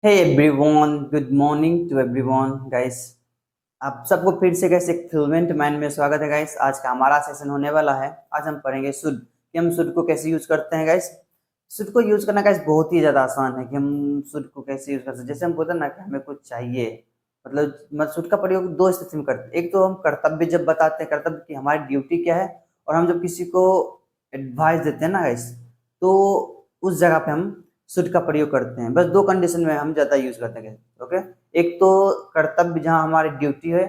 Hey everyone, good morning to everyone guys. आप सबको फिर से गाइस एक फ्लुएंट माइंड में स्वागत है गाइस। आज का हमारा सेशन होने वाला है। आज हम पढ़ेंगे शुड कि हम शुड को कैसे यूज करते हैं गाइस। शुड को यूज करना गाइस बहुत ही ज्यादा आसान है कि हम शुड को कैसे यूज कर सकते हैं। जैसे हम बोलते हैं ना कि हमें कुछ चाहिए, मतलब शुड का प्रयोग दो स्थिति में करते हैं। एक तो हम कर्तव्य जब बताते हैं, कर्तव्य की हमारी ड्यूटी क्या है, और हम जब किसी को एडवाइस देते हैं ना गाइस, तो उस जगह पे हम शुड का प्रयोग करते हैं। बस दो कंडीशन में हम ज्यादा यूज करते हैं। ओके, एक तो कर्तव्य जहाँ हमारी ड्यूटी है,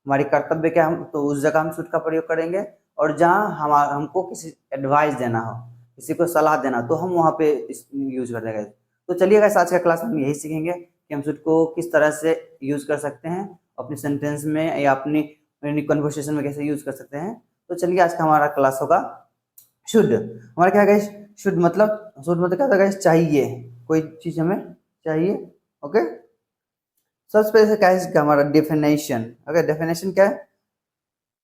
हमारी कर्तव्य क्या, हम तो उस जगह हम शुड का प्रयोग करेंगे। और जहाँ हमको किसी एडवाइस देना हो, किसी को सलाह देना, तो हम वहाँ पे यूज कर देंगे। तो चलिए गाइस, आज का क्लास हम यही सीखेंगे कि हम शुड को किस तरह से यूज कर सकते हैं अपने सेंटेंस में या अपनी कन्वर्सेशन में कैसे यूज कर सकते हैं। तो चलिए, आज का हमारा क्लास होगा शुड। हमारा क्या गाइस, शुड मतलब क्या होता है, चाहिए, कोई चीज हमें चाहिए। ओके, सबसे पहले क्या है हमारा डेफिनेशन। ओके, डेफिनेशन क्या है,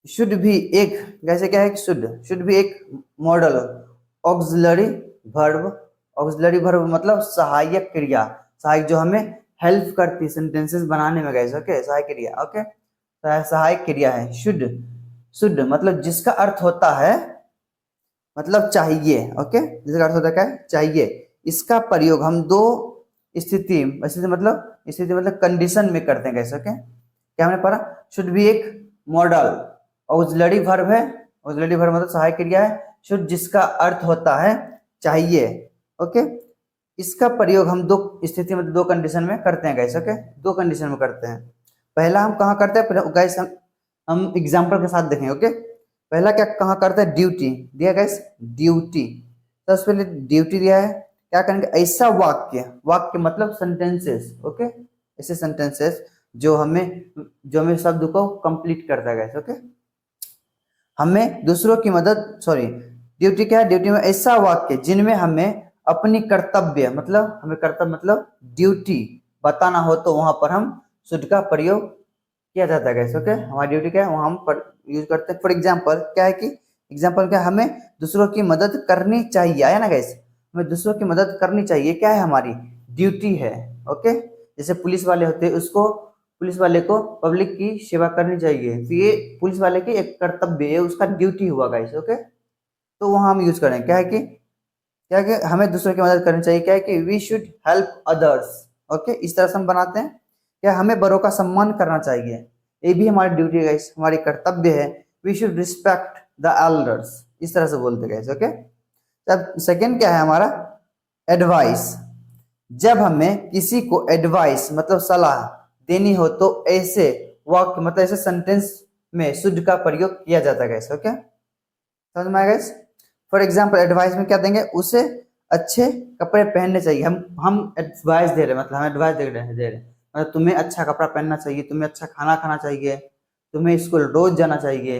शुड भी एक, जैसे क्या है कि शुड भी एक model auxiliary verb. Auxiliary verb मतलब सहायक क्रिया, सहायक जो हमें हेल्प करती है सेंटेंसेस बनाने में गाइस। ओके, सहायक क्रिया। ओके, सहायक क्रिया है शुड। शुड मतलब जिसका अर्थ होता है, मतलब चाहिए। ओके, जिसका अर्थ होता है क्या है, चाहिए। इसका प्रयोग हम दो स्थिति मतलब कंडीशन में करते हैं कैसे। ओके, क्या हमने पढ़ा, शुड भी एक मॉडल ऑक्सिलरी वर्ब है। ऑक्सिलरी वर्ब मतलब सहायक क्रिया है। शुड जिसका अर्थ होता है चाहिए। ओके, इसका प्रयोग हम दो स्थिति मतलब दो कंडीशन में करते हैं गैस। ओके, दो कंडीशन में करते हैं। पहला हम कहाँ करते हैं गैस, हम एग्जाम्पल के साथ देखेंगे। ओके, पहला क्या कहाँ करते हैं, ड्यूटी दिया गैस, ड्यूटी। तो सबसे पहले ड्यूटी दिया है, क्या करेंगे, ऐसा वाक्य, वाक्य मतलब सेंटेंसेस। ओके, ऐसे सेंटेंसेस जो हमें शब्द को कंप्लीट करता है गैस। ओके, हमें दूसरों की मदद, सॉरी, ड्यूटी क्या है, ड्यूटी में ऐसा वाक्य जिनमें हमें अपनी कर्तव्य मतलब हमें कर्तव्य मतलब ड्यूटी बताना हो, तो वहां पर हम शुड का प्रयोग किया जाता है गैस। ओके, हमारी ड्यूटी क्या है, वहां हम यूज करते हैं। फॉर एग्जाम्पल क्या है कि, एग्जाम्पल क्या, हमें दूसरों की मदद करनी चाहिए, आया ना गैस, हमें दूसरों की मदद करनी चाहिए, क्या है, हमारी ड्यूटी है। ओके, जैसे पुलिस वाले होते हैं, उसको पुलिस वाले को पब्लिक की सेवा करनी चाहिए, तो ये पुलिस वाले की एक कर्तव्य है, उसका ड्यूटी हुआ गाइस। ओके, तो वहां हम यूज करें क्या है कि, क्या है कि हमें दूसरों की मदद करनी चाहिए, क्या है कि we should help others. Okay, इस तरह से हम बनाते हैं। क्या, हमें बड़ों का सम्मान करना चाहिए, ये भी हमारी ड्यूटी है गाइस, हमारी कर्तव्य है। We should respect the elders, इस तरह से बोलते गाइस। ओके, तब सेकंड क्या है हमारा, एडवाइस। जब हमें किसी को एडवाइस मतलब सलाह देनी हो, तो ऐसे वाक्य मतलब ऐसे सेंटेंस में शुड का प्रयोग किया जाता है गैस। ओके, समझ में आया गैस। फॉर एग्जाम्पल एडवाइस में क्या देंगे, उसे अच्छे कपड़े पहनने चाहिए। हम एडवाइस दे रहे हैं, मतलब हम एडवाइस दे रहे हैं मतलब तुम्हें अच्छा कपड़ा पहनना चाहिए, तुम्हें अच्छा खाना खाना चाहिए, तुम्हें स्कूल रोज जाना चाहिए,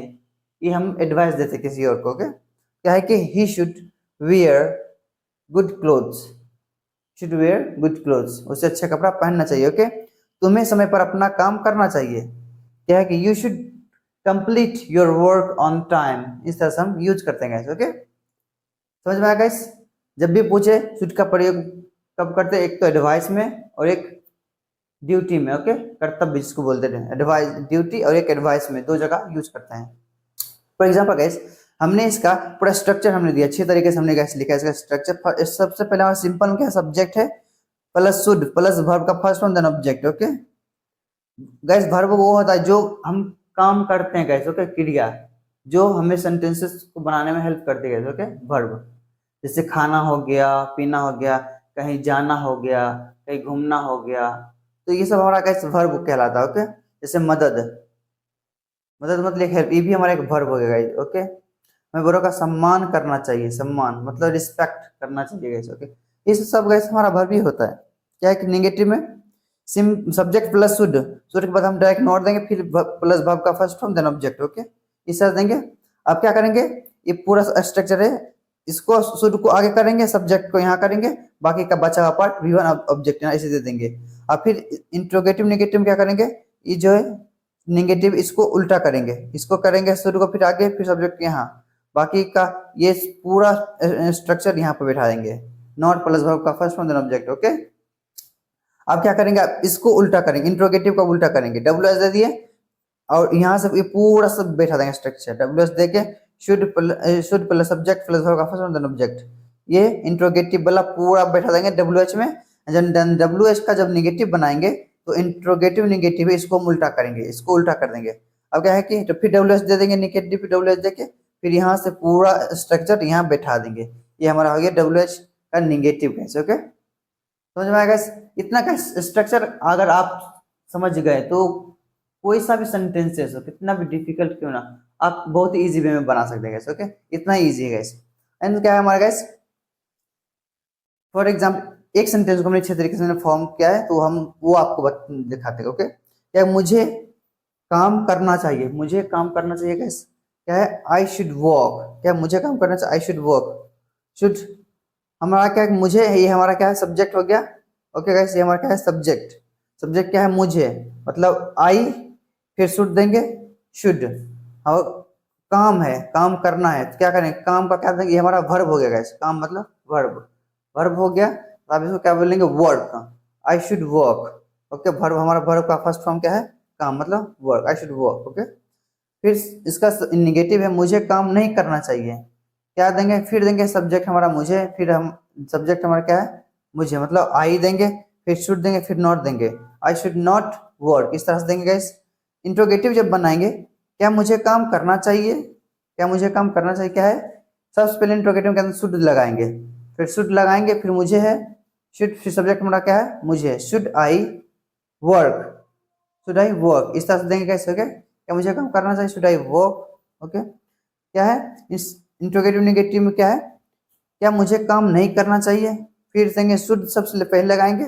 ये हम एडवाइस देते किसी और को। ओके, क्या है कि he should wear good clothes, should wear good clothes, उसे अच्छा कपड़ा पहनना चाहिए। ओके, तुम्हें समय पर अपना काम करना चाहिए, क्या है कि you should complete your work on time, इस तरह से हम यूज करते हैं गाइस। ओके, समझ में आया गाइस। जब भी पूछे शुड का प्रयोग कब करते हैं, एक तो एडवाइस में और एक ड्यूटी में। ओके, कर्तव्य जिसको बोलते हैं, एडवाइस ड्यूटी और एक एडवाइस में, दो जगह यूज करते हैं। फॉर एग्जाम्पल गाइस, हमने इसका पूरा स्ट्रक्चर हमने दिया, अच्छे तरीके से हमने गाइस लिखा है इसका स्ट्रक्चर। सबसे पहले हमारा सिंपल क्या सब्जेक्ट है, प्लस शुड प्लस वर्ब का first form then object. Okay guys, verb वो होता है जो हम काम करते हैं गाइस। ओके, क्रिया जो हमें सेंटेंसेस को बनाने में हेल्प करती है। ओके, वर्ब जैसे खाना हो गया, पीना हो गया, कहीं जाना हो गया, कहीं घूमना हो गया, तो ये सब हमारा गाइस वर्ब कहलाता है। ओके, जैसे मदद, मदद मतलब हेल्प, ये भी हमारा एक वर्ब हो गया गाइस। ओके, हमें बड़ों का सम्मान करना चाहिए, सम्मान मतलब रिस्पेक्ट करना चाहिए गाइस। ओके, ये सब गाइस हमारा वर्ब ही होता है। क्या है कि नेगेटिव में सिम सब्जेक्ट प्लस शुड, शुड के बाद हम डायरेक्ट नॉट देंगे, फिर प्लस वर्ब का first form then object. Okay, इस तरह देंगे। अब क्या करेंगे, ये पूरा स्ट्रक्चर है, इसको शुड को आगे करेंगे, सब्जेक्ट को यहाँ करेंगे, बाकी का बचा हुआ पार्ट वी वन ऑब्जेक्ट ऐसे दे देंगे। और फिर इंट्रोगेटिव नेगेटिव क्या करेंगे, ये जो है नेगेटिव इसको उल्टा करेंगे, इसको करेंगे शुड को, फिर आगे, फिर सब्जेक्ट यहाँ, बाकी का ये पूरा स्ट्रक्चर यहाँ पर बैठा देंगे, नॉट प्लस वर्ब का first form then object. Okay, आप क्या करेंगे, आप इसको उल्टा करेंगे, इंट्रोगेटिव का उल्टा करेंगे, डब्ल्यू एस दे दिए और यहाँ से ये पूरा सब बैठा देंगे स्ट्रक्चर, डब्ल्यू एस दे के should plus subject plus object, ये इंट्रोगेटिव वाला पूरा बैठा देंगे डब्ल्यू एच में। जब डब्ल्यू एच का जब निगेटिव बनाएंगे तो इंट्रोगेटिव निगेटिव है, इसको हम उल्टा करेंगे, इसको उल्टा कर देंगे। अब क्या है कि तो फिर डब्ल्यू एच दे देंगे निगेटिव, फिर डब्ल्यू एच दे के फिर यहाँ से पूरा स्ट्रक्चर यहाँ बैठा देंगे, ये हमारा हो गया डब्ल्यू एच का निगेटिव कैसे। ओके, समझ में आएगा। इतना का स्ट्रक्चर अगर आप समझ गए तो कोई सा भी सेंटेंसेस हो, कितना भी डिफिकल्ट क्यों ना, आप बहुत ही इजी वे में बना सकते हैं गैस। ओके, इतना ही इजी है गैस। एंड क्या है हमारा गैस, फॉर एग्जाम्पल एक सेंटेंस को हमने अच्छे तरीके से फॉर्म किया है तो हम वो आपको दिखाते हैं। ओके, क्या मुझे काम करना चाहिए, मुझे काम करना चाहिए गैस, क्या है आई शुड वर्क, क्या मुझे काम करना चाहिए, आई शुड वर्क, शुड हमारा क्या है मुझे, ये हमारा क्या है सब्जेक्ट हो गया। ओके गैस, ये हमारा क्या है सब्जेक्ट, सब्जेक्ट क्या है मुझे, मतलब आई, फिर शुड देंगे शुड, और काम है काम करना है तो क्या करेंगे काम का क्या देंगे, ये हमारा वर्ब हो गया गैस, काम मतलब वर्ब, वर्ब हो गया तो आप इसको क्या बोलेंगे work, I should work. Okay, verb हमारा वर्ब का फर्स्ट फॉर्म क्या है काम मतलब work, I should work. Okay, फिर इसका निगेटिव है मुझे काम नहीं करना चाहिए, क्या देंगे फिर देंगे सब्जेक्ट हमारा मुझे, फिर हम सब्जेक्ट हमारा क्या है मुझे मतलब आई देंगे, फिर शुड देंगे, फिर नॉट देंगे, आई शुड नॉट वर्क, इस तरह से देंगे गैस। इंट्रोगेटिव जब बनाएंगे क्या मुझे काम करना चाहिए, क्या मुझे काम करना चाहिए, क्या है सबसे पहले इंट्रोगेटिव के अंदर शुड लगाएंगे, फिर शुड लगाएंगे, फिर मुझे है शुड, फिर सब्जेक्ट हमारा क्या है मुझे, should I work, should I work, इस तरह से देंगे कैसे। ओके, क्या मुझे काम करना चाहिए, शुड आई वर्क। ओके, क्या है इस इंट्रोगेटिव नेगेटिव में क्या है, क्या मुझे काम नहीं करना चाहिए, फिर देंगे शुड सबसे पहले लगाएंगे,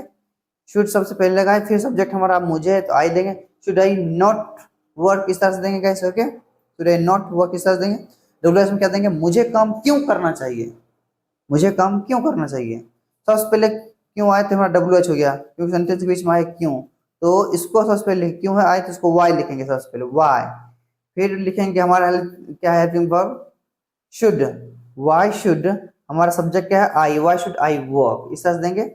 शुड सबसे पहले लगाए, फिर सब्जेक्ट हमारा मुझे है तो आई देंगे, शुड आई नॉट वर्क, इस तरह से देंगे कैसे। Okay, should I not work इस तरह से देंगे। डब्ल्यू एस में क्या देंगे मुझे काम क्यों करना चाहिए, मुझे काम क्यों करना चाहिए, सबसे पहले क्यों आए तो हमारा डब्ल्यू एच हो गया क्योंकि सेंटेंस के बीच में आए क्यों, तो इसको सबसे पहले क्यों है आए तो इसको वाई लिखेंगे सबसे पहले वाई, फिर लिखेंगे हमारा क्या है helping verb should, why should हमारा सब्जेक्ट क्या है आई, वाई शुड आई वर्क, इस तरह से देंगे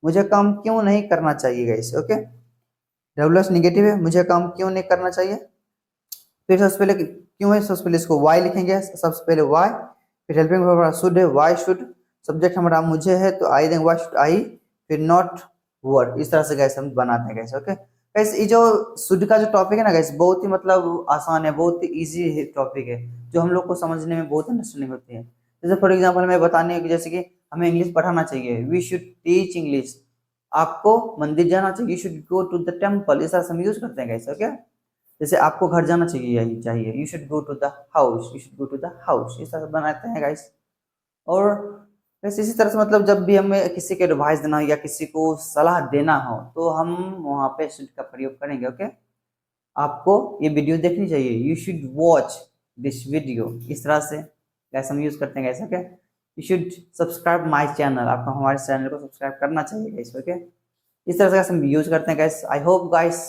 मुझे काम क्यों नहीं करना चाहिए guys. Okay, W S negative है मुझे काम क्यों नहीं करना चाहिए, फिर सबसे पहले क्यों है सबसे पहले इसको वाई लिखेंगे सबसे पहले वाई, फिर हेल्पिंग वर्ब हमारा शुड है वाई शुड, सब्जेक्ट हमारा मुझे है तो आई देंगे वाई शुड आई, फिर नॉट वर्क, इस तरह से गैस हम बनाते हैं गैस। ओके गैस, ये जो शुड का जो टॉपिक है ना गैस बहुत ही मतलब आसान है, बहुत ही इजी टॉपिक है जो हम लोग को समझने में बहुत अंडरस्टैंडिंग होती है। जैसे फॉर एग्जाम्पल मैं बताने की जैसे कि हमें इंग्लिश पढ़ाना चाहिए, वी शुड टीच इंग्लिश, आपको मंदिर जाना चाहिए, you should go to the temple, इस तरह से हम यूज करते हैं गैस। ओके, जैसे आपको घर जाना चाहिए यही चाहिए, you should go to the house, you should go to the house, इस तरह से बनाते हैं गाइस। और वैसे इसी तरह से मतलब जब भी हमें किसी के एडवाइस देना हो या किसी को सलाह देना हो तो हम वहाँ पे शुड का प्रयोग करेंगे। ओके, आपको ये वीडियो देखनी चाहिए, you should watch this video, इस तरह से गैस हम यूज करते हैं gas. Okay, you should subscribe my channel, आपको हमारे चैनल को सब्सक्राइब करना चाहिए गैस। ओके, इस तरह से हम यूज करते हैं गैस। आई होप गाइस,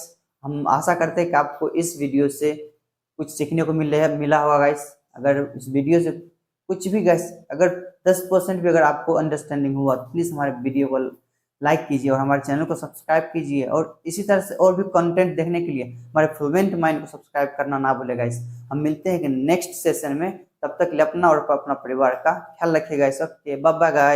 हम आशा करते हैं कि आपको इस वीडियो से कुछ सीखने को मिला होगा गाइस। अगर इस वीडियो से कुछ भी गैस अगर 10% भी अगर आपको अंडरस्टैंडिंग हुआ तो प्लीज़ हमारे वीडियो को लाइक कीजिए और हमारे चैनल को सब्सक्राइब कीजिए, और इसी तरह से और भी कंटेंट देखने के लिए हमारे फ्लुएंट माइंड को सब्सक्राइब करना ना भूलेगा गाइस। हम मिलते हैं कि नेक्स्ट सेशन में, तब तक लिए अपना और अपना परिवार का ख्याल रखिएगा। Okay, bye bye guys.